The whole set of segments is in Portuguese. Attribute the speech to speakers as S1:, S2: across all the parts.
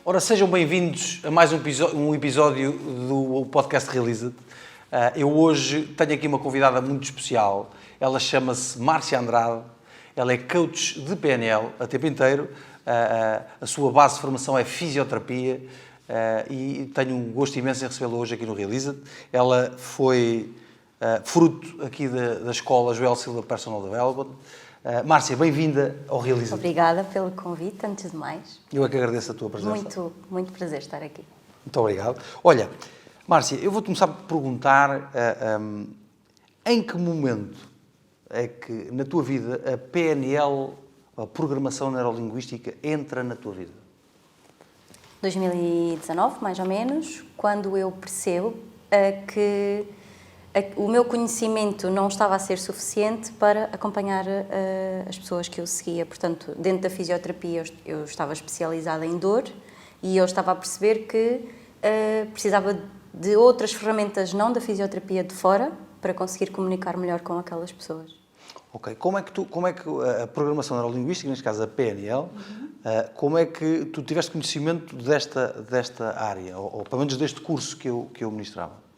S1: Ora, sejam bem-vindos a mais um episódio do podcast Realiza-te. Eu hoje tenho aqui uma convidada muito especial. Ela chama-se Márcia Andrade. Ela é coach de PNL a tempo inteiro. A sua base de formação é fisioterapia e tenho um gosto imenso em recebê-la hoje aqui no Realiza-te. Ela foi fruto aqui da escola Joel Silva Personal Development. Márcia, bem-vinda ao Realiza-te.
S2: Obrigada pelo convite, antes de mais.
S1: Eu é que agradeço a tua presença.
S2: Muito prazer estar aqui.
S1: Muito obrigado. Olha, Márcia, eu vou começar por perguntar em que momento é que na tua vida a PNL, a Programação Neurolinguística, entra na tua vida?
S2: 2019, mais ou menos, quando eu percebo que o meu conhecimento não estava a ser suficiente para acompanhar as pessoas que eu seguia. Portanto, dentro da fisioterapia eu estava especializada em dor e eu estava a perceber que precisava de outras ferramentas não da fisioterapia de fora para conseguir comunicar melhor com aquelas pessoas.
S1: Ok. Como é que a Programação Neurolinguística, neste caso a PNL, como é que tu tiveste conhecimento desta área, ou pelo menos deste curso que eu ministrava?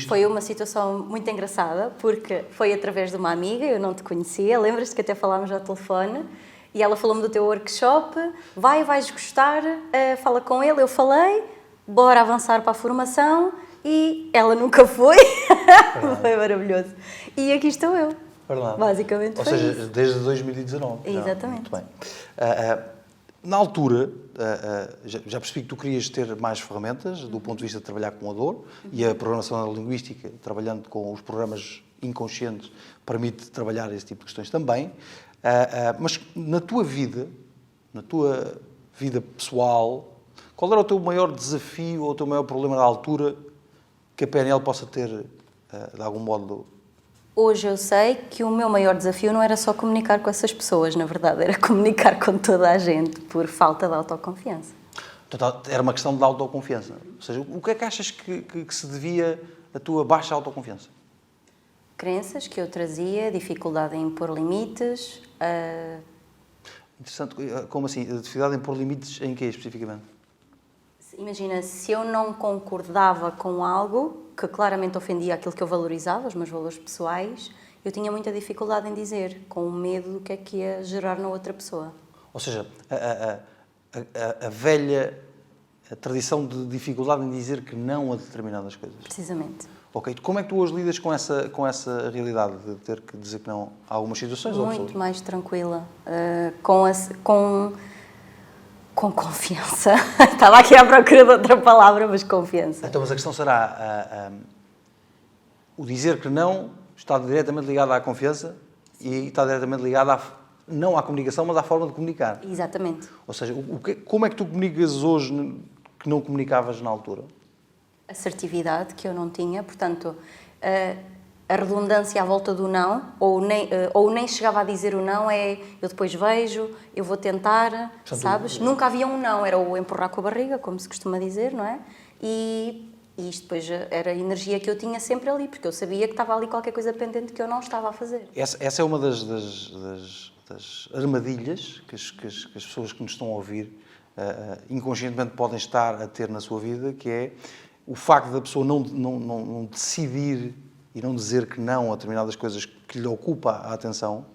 S2: Foi uma situação muito engraçada, porque foi através de uma amiga, eu não te conhecia, lembras-te que até falámos ao telefone, e ela falou-me do teu workshop, vais gostar, fala com ele, eu falei, bora avançar para a formação, e ela nunca foi, foi maravilhoso. E aqui estou eu,
S1: Verdade.
S2: Basicamente.
S1: Ou
S2: foi
S1: seja,
S2: isso.
S1: desde 2019.
S2: Exatamente.
S1: Muito bem. Na altura, já percebi que tu querias ter mais ferramentas do ponto de vista de trabalhar com a dor e a programação neurolinguística, trabalhando com os programas inconscientes, permite trabalhar esse tipo de questões também. Mas na tua vida pessoal, qual era o teu maior desafio ou o teu maior problema na altura que a PNL possa ter, de algum modo...
S2: Hoje eu sei que o meu maior desafio não era só comunicar com essas pessoas, na verdade, era comunicar com toda a gente, por falta de autoconfiança.
S1: Portanto, era uma questão de autoconfiança. Ou seja, o que é que achas que se devia a tua baixa autoconfiança?
S2: Crenças que eu trazia, dificuldade em impor limites.
S1: Interessante. Como assim? A dificuldade em pôr limites em quê, especificamente?
S2: Imagina, se eu não concordava com algo que claramente ofendia aquilo que eu valorizava, os meus valores pessoais, eu tinha muita dificuldade em dizer, com medo do que é que ia gerar na outra pessoa.
S1: Ou seja, a velha tradição de dificuldade em dizer que não a determinadas coisas.
S2: Precisamente.
S1: Ok. Como é que tu hoje lidas com essa realidade de ter que dizer que não a algumas situações?
S2: Muito mais tranquila, com confiança. Estava aqui à procura de outra palavra, mas confiança.
S1: Então, mas a questão será, o dizer que não está diretamente ligado à confiança e está diretamente ligado não à comunicação, mas à forma de comunicar.
S2: Exatamente.
S1: Ou seja, como é que tu comunicas hoje que não comunicavas na altura?
S2: Assertividade que eu não tinha, portanto, a redundância à volta do não, ou nem chegava a dizer o não, eu depois vejo, eu vou tentar, portanto, sabes? Nunca havia um não, era o empurrar com a barriga, como se costuma dizer, não é? E isto depois era a energia que eu tinha sempre ali, porque eu sabia que estava ali qualquer coisa pendente que eu não estava a fazer.
S1: Essa é uma das armadilhas que as pessoas que nos estão a ouvir inconscientemente podem estar a ter na sua vida, que é o facto da pessoa não decidir e não dizer que não a determinadas coisas que lhe ocupa a atenção,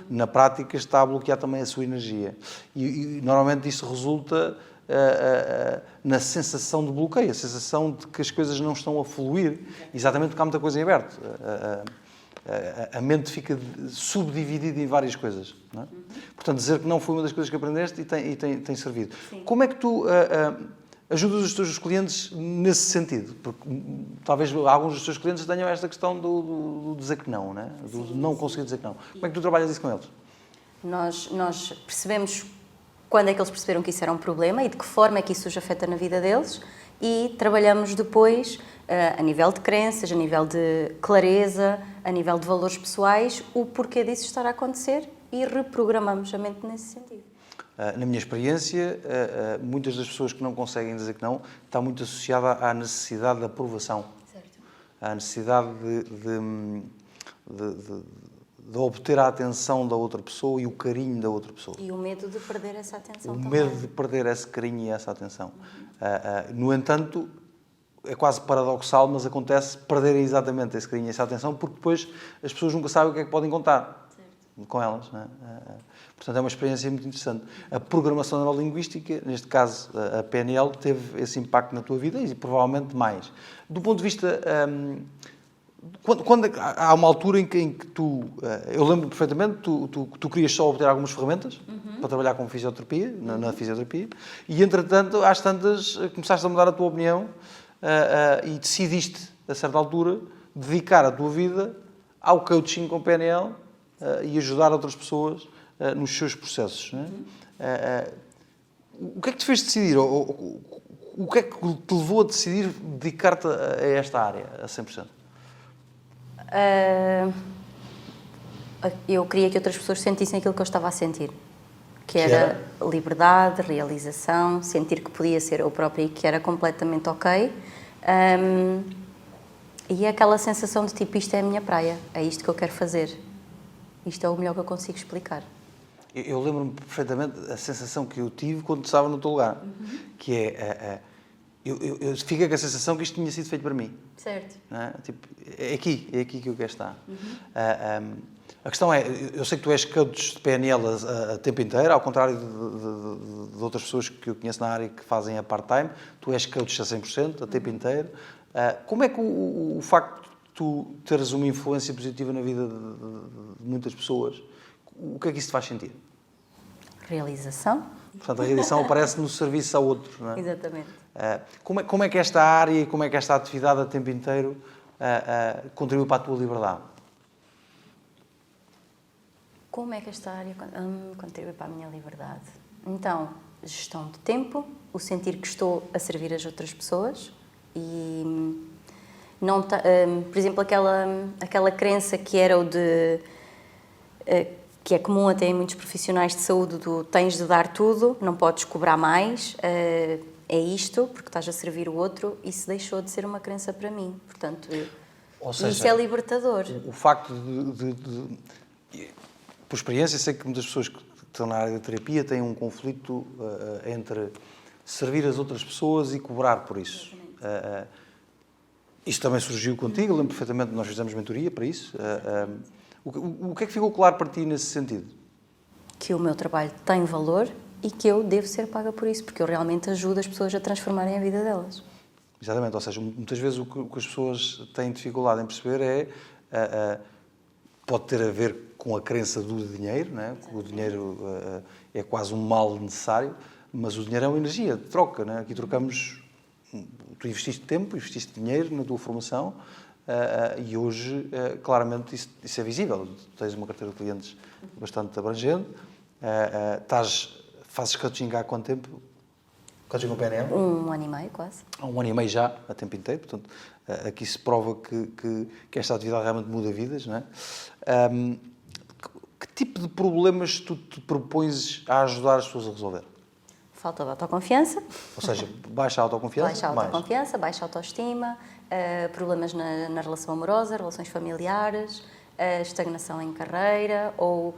S1: na prática está a bloquear também a sua energia. E normalmente isso resulta na sensação de bloqueio, a sensação de que as coisas não estão a fluir, exatamente porque há muita coisa em aberto. A mente fica subdividida em várias coisas. Não é? Portanto, dizer que não foi uma das coisas que aprendeste e tem servido. Sim. Como é que tu ajudas os teus clientes nesse sentido? Porque talvez alguns dos teus clientes tenham esta questão do dizer que não, né? Do não conseguir dizer que não. Como é que tu trabalhas isso com eles?
S2: Nós percebemos quando é que eles perceberam que isso era um problema e de que forma é que isso os afeta na vida deles e trabalhamos depois a nível de crenças, a nível de clareza, a nível de valores pessoais, o porquê disso estar a acontecer e reprogramamos a mente nesse sentido.
S1: Na minha experiência, muitas das pessoas que não conseguem dizer que não está muito associada à necessidade de aprovação. Certo. À necessidade de obter a atenção da outra pessoa e o carinho da outra pessoa.
S2: E o medo de perder essa atenção também.
S1: O medo de perder esse carinho e essa atenção. No entanto, é quase paradoxal, mas acontece perderem exatamente esse carinho e essa atenção, porque depois as pessoas nunca sabem o que é que podem contar com elas. Não é? Portanto, é uma experiência muito interessante. A programação neurolinguística, neste caso a PNL, teve esse impacto na tua vida e provavelmente mais. Do ponto de vista... Quando há uma altura em que tu... Eu lembro perfeitamente, tu querias só obter algumas ferramentas para trabalhar com fisioterapia, na fisioterapia, e entretanto, às tantas, começaste a mudar a tua opinião e decidiste, a certa altura, dedicar a tua vida ao coaching com PNL e ajudar outras pessoas nos seus processos. Não é? O que é que te fez decidir? O que é que te levou a decidir dedicar-te a esta área a 100%?
S2: Eu queria que outras pessoas sentissem aquilo que eu estava a sentir, que era liberdade, realização, sentir que podia ser eu própria e que era completamente ok. E aquela sensação de tipo, isto é a minha praia, é isto que eu quero fazer, isto é o melhor que eu consigo explicar.
S1: Eu lembro-me perfeitamente a sensação que eu tive quando estava no teu lugar, que é... Eu fiquei com a sensação que isto tinha sido feito para mim.
S2: Certo.
S1: Não é? Tipo, é aqui que eu quero estar. A questão é, eu sei que tu és coach de PNL a tempo inteiro, ao contrário de outras pessoas que eu conheço na área que fazem a part-time, tu és coach a 100%, a tempo inteiro. Como é que o facto de tu teres uma influência positiva na vida de muitas pessoas, o que é que isso te faz sentir?
S2: Realização.
S1: Portanto, a realização aparece no serviço ao outro, não é?
S2: Exatamente.
S1: Como é que esta área e como é que esta atividade a tempo inteiro contribui para a tua liberdade?
S2: Como é que esta área contribui para a minha liberdade? Então, gestão de tempo, o sentir que estou a servir as outras pessoas e, não por exemplo, aquela crença que era o de... que é comum até em muitos profissionais de saúde, do tens de dar tudo, não podes cobrar mais, é isto, porque estás a servir o outro, isso deixou de ser uma crença para mim. Portanto,
S1: ou seja,
S2: isso é libertador.
S1: O facto por experiência, sei que muitas pessoas que estão na área da terapia têm um conflito entre servir as outras pessoas e cobrar por isso. Isto também surgiu contigo, eu lembro perfeitamente que nós fizemos mentoria para isso. O que é que ficou claro para ti nesse sentido?
S2: Que o meu trabalho tem valor e que eu devo ser paga por isso, porque eu realmente ajudo as pessoas a transformarem a vida delas.
S1: Exatamente, ou seja, muitas vezes o que as pessoas têm dificuldade em perceber pode ter a ver com a crença do dinheiro, não é? O dinheiro é quase um mal necessário, mas o dinheiro é uma energia de troca, não é? Aqui trocamos, tu investiste tempo, investiste dinheiro na tua formação, e hoje, claramente, isso é visível. Tu tens uma carteira de clientes bastante abrangente. Fazes coaching há quanto tempo? Coaching com PNL?
S2: 1 ano e meio, quase.
S1: Há 1 ano e meio já, a tempo inteiro. Portanto, aqui se prova que esta atividade realmente muda vidas, não é? Que tipo de problemas tu te propões a ajudar as pessoas a resolver?
S2: Falta de autoconfiança.
S1: Ou seja, baixa a autoconfiança?
S2: Baixa a autoconfiança, baixa a autoestima, problemas na relação amorosa, relações familiares, estagnação em carreira ou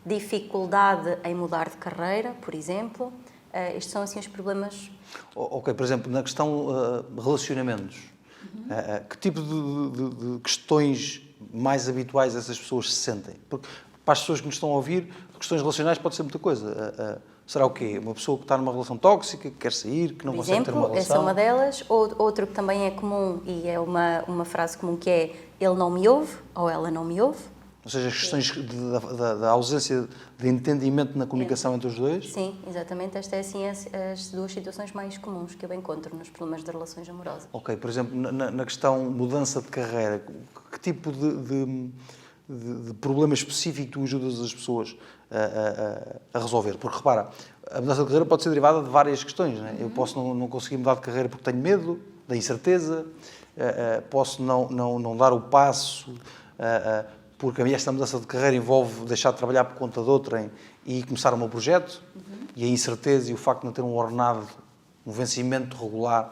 S2: dificuldade em mudar de carreira, por exemplo. Estes são, assim, os problemas.
S1: Ok, por exemplo, na questão relacionamentos, que tipo de questões mais habituais essas pessoas se sentem? Porque para as pessoas que nos estão a ouvir, questões relacionais pode ser muita coisa. Será o quê? Uma pessoa que está numa relação tóxica, que quer sair, que não consegue ter uma relação?
S2: Essa é uma delas. Outro que também é comum, e é uma frase comum, que é ele não me ouve ou ela não me ouve.
S1: Ou seja, as questões da ausência de entendimento na comunicação entre os dois?
S2: Sim, exatamente. Estas é assim as duas situações mais comuns que eu encontro nos problemas de relações amorosas.
S1: Ok, por exemplo, na questão mudança de carreira, que tipo de problema específico tu ajudas as pessoas a resolver? Porque, repara, a mudança de carreira pode ser derivada de várias questões, não é? Eu posso não conseguir mudar de carreira porque tenho medo, da incerteza, posso não dar o passo, porque esta mudança de carreira envolve deixar de trabalhar por conta de outrem e começar um meu projeto, e a incerteza e o facto de não ter um ordenado, um vencimento regular,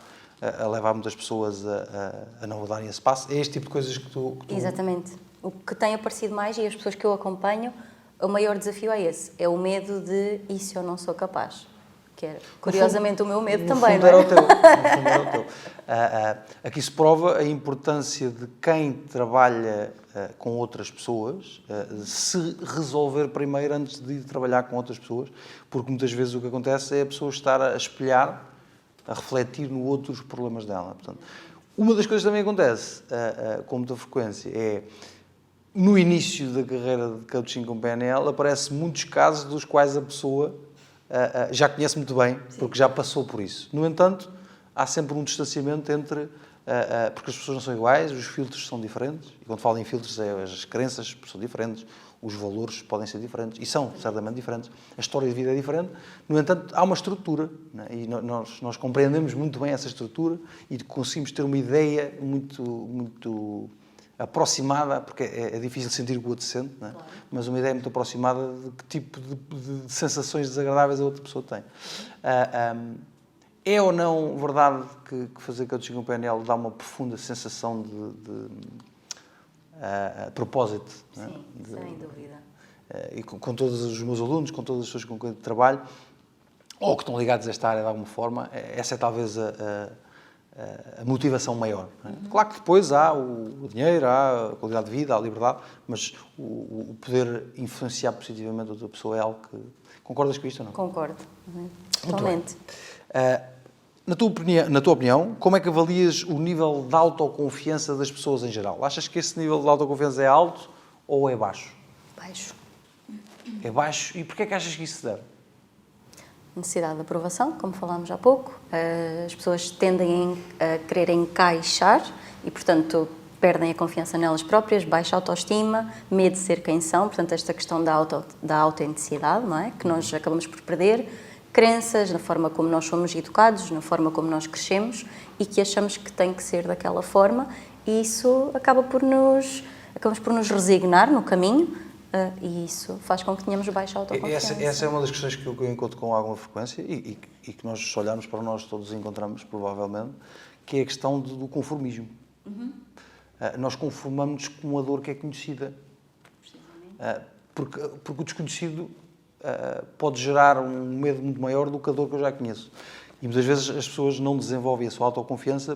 S1: leva muitas pessoas a não darem esse passo. É este tipo de coisas que tu...
S2: Exatamente. O que tem aparecido mais, e as pessoas que eu acompanho, o maior desafio é esse, é o medo de e se eu não sou capaz? Que é, curiosamente, o meu medo também, não é?
S1: No fundo era o teu. Aqui se prova a importância de quem trabalha com outras pessoas se resolver primeiro antes de ir trabalhar com outras pessoas, porque muitas vezes o que acontece é a pessoa estar a espelhar, a refletir no outro os problemas dela. Portanto, uma das coisas que também acontece com muita frequência é, no início da carreira de coaching com PNL, aparecem muitos casos dos quais a pessoa já conhece muito bem, porque já passou por isso. No entanto, há sempre um distanciamento entre... porque as pessoas não são iguais, os filtros são diferentes, e quando falo em filtros, as crenças são diferentes, os valores podem ser diferentes, e são certamente diferentes, a história de vida é diferente. No entanto, há uma estrutura, né? E nós compreendemos muito bem essa estrutura e conseguimos ter uma ideia muito aproximada, porque é difícil sentir o que o outro sente, não é? Claro. Mas uma ideia muito aproximada de que tipo de sensações desagradáveis a outra pessoa tem. É ou não verdade que fazer coaching com PNL dá uma profunda sensação de propósito?
S2: Sim, não é? Sem dúvida.
S1: E com todos os meus alunos, com todas as pessoas com quem trabalho, ou que estão ligados a esta área de alguma forma, essa é talvez a motivação maior. Não é? Claro que depois há o dinheiro, há a qualidade de vida, há a liberdade, mas o poder influenciar positivamente a outra pessoa é algo que... Concordas com isto ou não?
S2: Concordo. Totalmente.
S1: Na tua opinião, como é que avalias o nível de autoconfiança das pessoas em geral? Achas que esse nível de autoconfiança é alto ou é baixo?
S2: Baixo.
S1: É baixo. E porquê é que achas que isso se deve?
S2: Necessidade de aprovação, como falámos há pouco. As pessoas tendem a querer encaixar e, portanto, perdem a confiança nelas próprias, baixa autoestima, medo de ser quem são. Portanto, esta questão da autenticidade, não é? Que nós acabamos por perder. Crenças, na forma como nós somos educados, na forma como nós crescemos e que achamos que tem que ser daquela forma, e isso acabamos por nos resignar no caminho, e isso faz com que tenhamos baixa autoconfiança.
S1: Essa é uma das questões que eu encontro com alguma frequência e que nós, se olharmos para nós, todos encontramos, provavelmente, que é a questão do conformismo. Nós conformamos-nos com uma dor que é conhecida. Porque o desconhecido pode gerar um medo muito maior do que a dor que eu já conheço. E muitas vezes as pessoas não desenvolvem a sua autoconfiança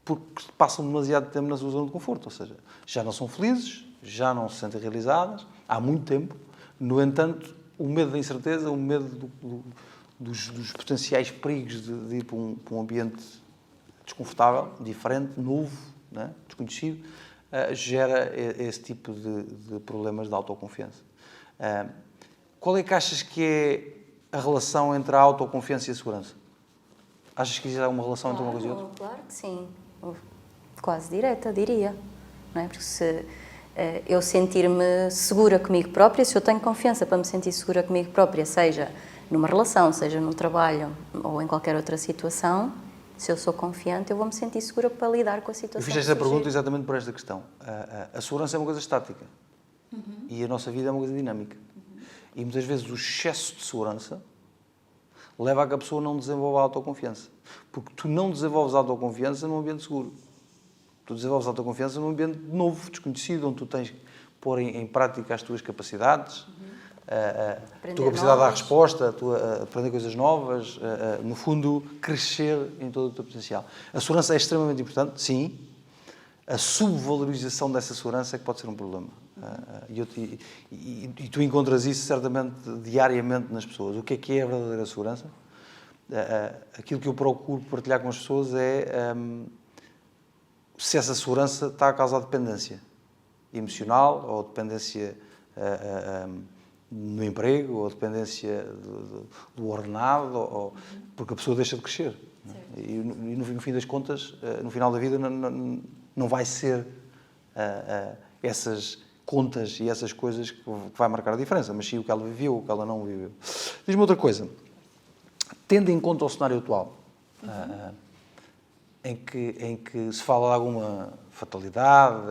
S1: porque passam demasiado tempo na sua zona de conforto. Ou seja, já não são felizes, já não se sentem realizadas, há muito tempo. No entanto, o medo da incerteza, o medo dos potenciais perigos de ir para um ambiente desconfortável, diferente, novo, né, desconhecido, gera esse tipo de problemas de autoconfiança. Qual é que achas que é a relação entre a autoconfiança e a segurança? Achas que existe alguma relação entre uma coisa e outra?
S2: Claro que sim. Quase direta, diria. Não é? Porque se eu sentir-me segura comigo própria, se eu tenho confiança para me sentir segura comigo própria, seja numa relação, seja no trabalho ou em qualquer outra situação, se eu sou confiante, eu vou me sentir segura para lidar com a situação.
S1: Eu fiz esta pergunta exatamente por esta questão. A segurança é uma coisa estática e a nossa vida é uma coisa dinâmica. E muitas vezes o excesso de segurança leva a que a pessoa não desenvolva a autoconfiança. Porque tu não desenvolves a autoconfiança num ambiente seguro. Tu desenvolves a autoconfiança num ambiente novo, desconhecido, onde tu tens que pôr em prática as tuas capacidades, a tua capacidade de dar resposta, aprender coisas novas, no fundo, crescer em todo o teu potencial. A segurança é extremamente importante, sim. A subvalorização dessa segurança é que pode ser um problema. E tu encontras isso certamente diariamente nas pessoas. O que é a verdadeira segurança? Aquilo que eu procuro partilhar com as pessoas é se essa segurança está a causar dependência emocional ou dependência no emprego ou dependência do ordenado, porque a pessoa deixa de crescer. E no fim das contas, no final da vida, não vai ser essas contas e essas coisas que vai marcar a diferença, mas sim o que ela viveu, o que ela não viveu. Diz-me outra coisa. Tendo em conta o cenário atual, em que se fala de alguma fatalidade,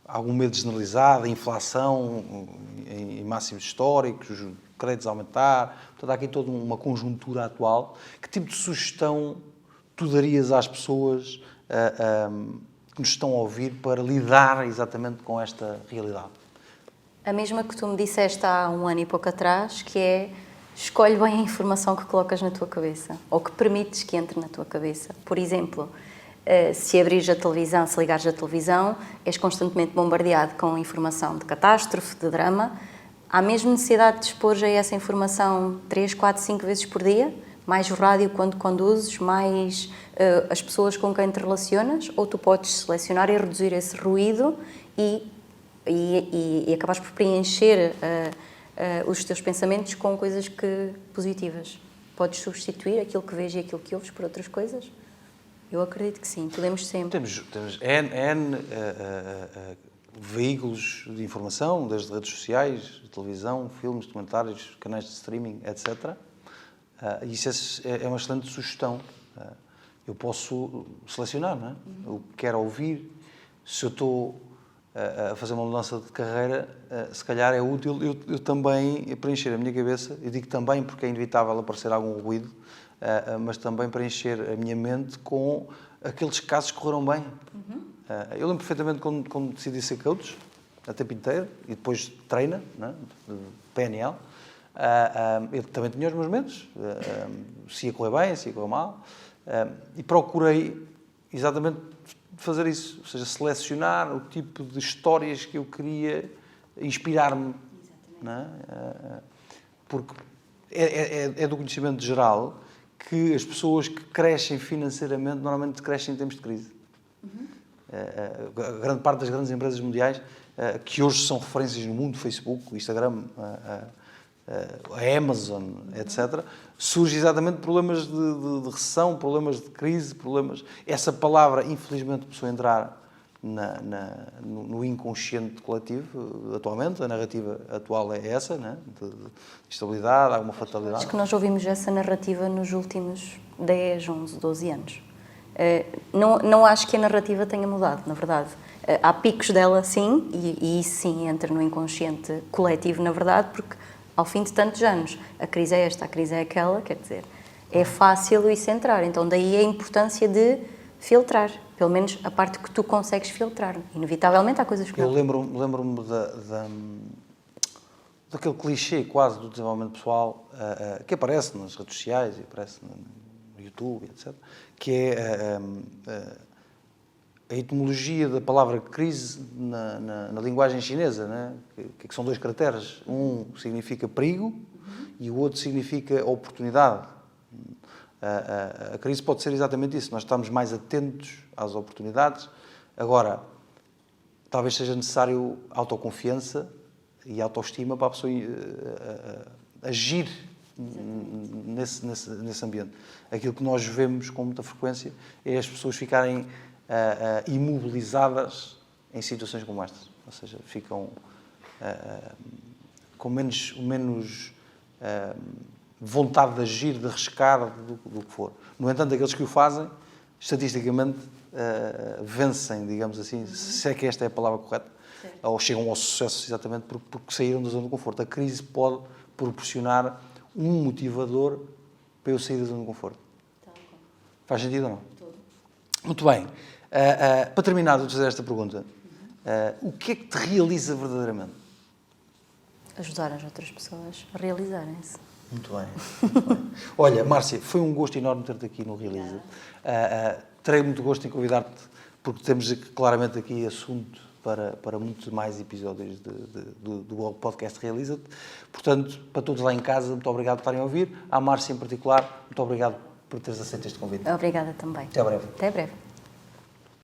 S1: algum medo generalizado, inflação em máximos históricos, os créditos a aumentar, portanto, há aqui toda uma conjuntura atual, que tipo de sugestão tu darias às pessoas que nos estão a ouvir para lidar exatamente com esta realidade?
S2: A mesma que tu me disseste há um ano e pouco atrás, que é escolhe bem a informação que colocas na tua cabeça ou que permites que entre na tua cabeça. Por exemplo, se abrires a televisão, se ligares a televisão, és constantemente bombardeado com informação de catástrofe, de drama. Há mesmo necessidade de expor a essa informação 3, 4, 5 vezes por dia? Mais o rádio quando conduzes, mais as pessoas com quem te relacionas? Ou tu podes selecionar e reduzir esse ruído e acabares por preencher os teus pensamentos com coisas positivas? Podes substituir aquilo que vês e aquilo que ouves por outras coisas? Eu acredito que sim, podemos sempre.
S1: Temos N veículos de informação, desde redes sociais, televisão, filmes, documentários, canais de streaming, etc. Isso é uma excelente sugestão. Eu posso selecionar, não é? O que quero ouvir. Se eu estou a fazer uma mudança de carreira, se calhar é útil eu também preencher a minha cabeça. Eu digo também porque é inevitável aparecer algum ruído, mas também preencher a minha mente com aqueles casos que correram bem. Eu lembro perfeitamente quando decidi ser coach, a tempo inteiro, e depois treina, não é? PNL. Eu também tinha os meus medos, se ia correr bem, se ia correr mal, e procurei exatamente fazer isso, ou seja, selecionar o tipo de histórias que eu queria inspirar-me, não é? Porque é do conhecimento geral que as pessoas que crescem financeiramente normalmente crescem em tempos de crise. A grande parte das grandes empresas mundiais que hoje são referências no mundo, Facebook, o Instagram, a Amazon, etc., surge exatamente problemas de recessão, problemas de crise, problemas... Essa palavra, infelizmente, começou a entrar no inconsciente coletivo atualmente. A narrativa atual é essa, né? De estabilidade, alguma fatalidade.
S2: Acho que nós ouvimos essa narrativa nos últimos 10, 11, 12 anos. Não acho que a narrativa tenha mudado, na verdade. Há picos dela, sim, e isso sim entra no inconsciente coletivo, na verdade, porque ao fim de tantos anos, a crise é esta, a crise é aquela, quer dizer, é fácil isso entrar. Então daí a importância de filtrar, pelo menos a parte que tu consegues filtrar. Inevitavelmente há coisas que não.
S1: Eu lembro-me daquele clichê quase do desenvolvimento pessoal que aparece nas redes sociais e aparece no YouTube, etc., que é a etimologia da palavra crise na linguagem chinesa, né? que são 2 caracteres. Um significa perigo e o outro significa oportunidade. A crise pode ser exatamente isso. Nós estamos mais atentos às oportunidades. Agora, talvez seja necessário autoconfiança e autoestima para a pessoa agir nesse ambiente. Aquilo que nós vemos com muita frequência é as pessoas ficarem imobilizadas em situações como estas. Ou seja, ficam com menos vontade de agir, de arriscar, do que for. No entanto, aqueles que o fazem, estatisticamente, vencem, digamos assim, se é que esta é a palavra correta, ou chegam ao sucesso exatamente porque saíram da zona de conforto. A crise pode proporcionar um motivador para eu sair da zona de conforto. Faz sentido ou não? Todo. Muito bem. Para terminar, vou-te fazer esta pergunta. O que é que te realiza verdadeiramente?
S2: Ajudar as outras pessoas a realizarem-se.
S1: Muito bem. Muito bem. Olha, Márcia, foi um gosto enorme ter-te aqui no Realiza. Terei muito gosto em convidar-te, porque temos claramente aqui assunto para muitos mais episódios do podcast Realiza-te. Portanto, para todos lá em casa, muito obrigado por estarem a ouvir. À Márcia em particular, muito obrigado por teres aceito este convite.
S2: Obrigada também.
S1: Até breve.
S2: Até breve.